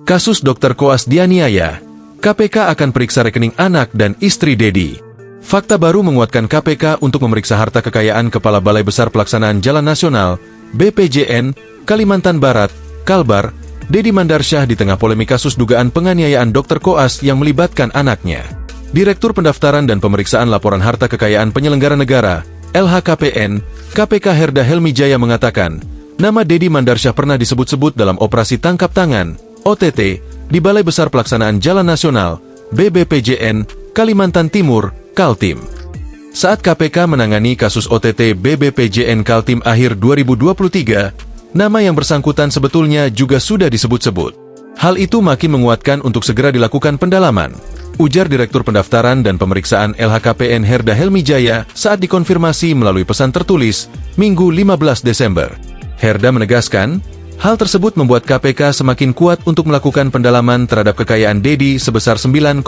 Kasus Dr. Koas dianiaya, KPK akan periksa rekening anak dan istri Dedi. Fakta baru menguatkan KPK untuk memeriksa harta kekayaan Kepala Balai Besar Pelaksanaan Jalan Nasional, BPJN, Kalimantan Barat, Kalbar, Dedi Mandarsyah di tengah polemik kasus dugaan penganiayaan Dr. Koas yang melibatkan anaknya. Direktur Pendaftaran dan Pemeriksaan Laporan Harta Kekayaan Penyelenggara Negara, LHKPN, KPK Herda Helmijaya mengatakan, nama Dedi Mandarsyah pernah disebut-sebut dalam operasi tangkap tangan, OTT, di Balai Besar Pelaksanaan Jalan Nasional, BBPJN, Kalimantan Timur, Kaltim. Saat KPK menangani kasus OTT BBPJN Kaltim akhir 2023, nama yang bersangkutan sebetulnya juga sudah disebut-sebut. Hal itu makin menguatkan untuk segera dilakukan pendalaman, ujar Direktur Pendaftaran dan Pemeriksaan LHKPN Herda Helmijaya saat dikonfirmasi melalui pesan tertulis, Minggu 15 Desember. Herda menegaskan, hal tersebut membuat KPK semakin kuat untuk melakukan pendalaman terhadap kekayaan Dedi sebesar 9,4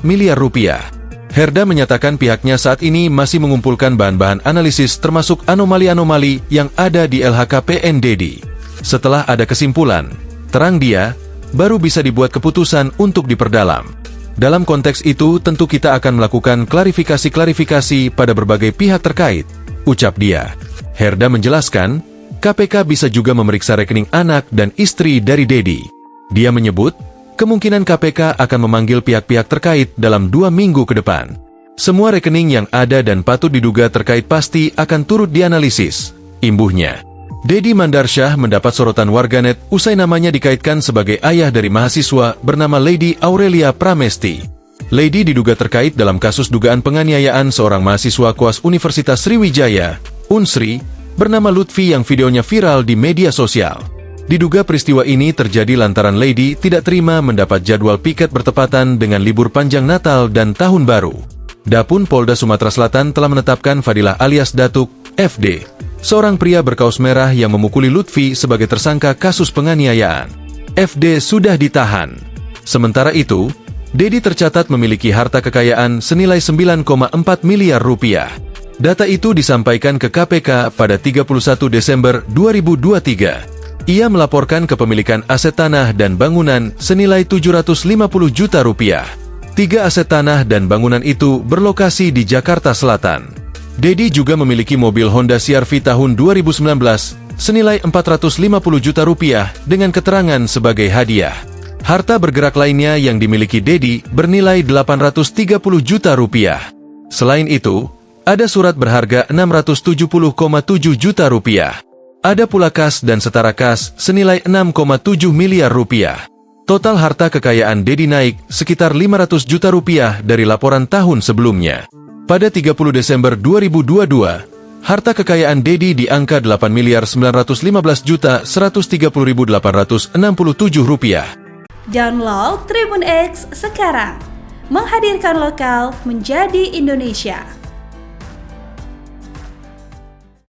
miliar rupiah. Herda menyatakan pihaknya saat ini masih mengumpulkan bahan-bahan analisis termasuk anomali-anomali yang ada di LHKPN Dedi. Setelah ada kesimpulan, terang dia, baru bisa dibuat keputusan untuk diperdalam. Dalam konteks itu tentu kita akan melakukan klarifikasi-klarifikasi pada berbagai pihak terkait, ucap dia. Herda menjelaskan, KPK bisa juga memeriksa rekening anak dan istri dari Dedi. Dia menyebut, kemungkinan KPK akan memanggil pihak-pihak terkait dalam 2 minggu ke depan. Semua rekening yang ada dan patut diduga terkait pasti akan turut dianalisis, imbuhnya. Dedi Mandarsyah mendapat sorotan warganet usai namanya dikaitkan sebagai ayah dari mahasiswa bernama Lady Aurelia Pramesti. Lady diduga terkait dalam kasus dugaan penganiayaan seorang mahasiswa Koas Universitas Sriwijaya, Unsri, bernama Lutfi yang videonya viral di media sosial. Diduga peristiwa ini terjadi lantaran Lady tidak terima mendapat jadwal piket bertepatan dengan libur panjang Natal dan Tahun Baru. Dapun Polda Sumatera Selatan telah menetapkan Fadilah alias Datuk, FD, seorang pria berkaus merah yang memukuli Lutfi sebagai tersangka kasus penganiayaan. FD sudah ditahan. Sementara itu, Dedi tercatat memiliki harta kekayaan senilai 9,4 miliar rupiah. Data itu disampaikan ke KPK pada 31 Desember 2023. Ia melaporkan kepemilikan aset tanah dan bangunan senilai 750 juta rupiah. 3 aset tanah dan bangunan itu berlokasi di Jakarta Selatan. Dedi juga memiliki mobil Honda CR-V tahun 2019 senilai 450 juta rupiah dengan keterangan sebagai hadiah. Harta bergerak lainnya yang dimiliki Dedi bernilai 830 juta rupiah. Selain itu, ada surat berharga 670,7 juta rupiah. Ada pula kas dan setara kas senilai 6,7 miliar rupiah. Total harta kekayaan Dedi naik sekitar 500 juta rupiah dari laporan tahun sebelumnya. Pada 30 Desember 2022, harta kekayaan Dedi di angka 8 miliar 915 juta 130.867 rupiah. Download Tribun X sekarang, menghadirkan lokal menjadi Indonesia.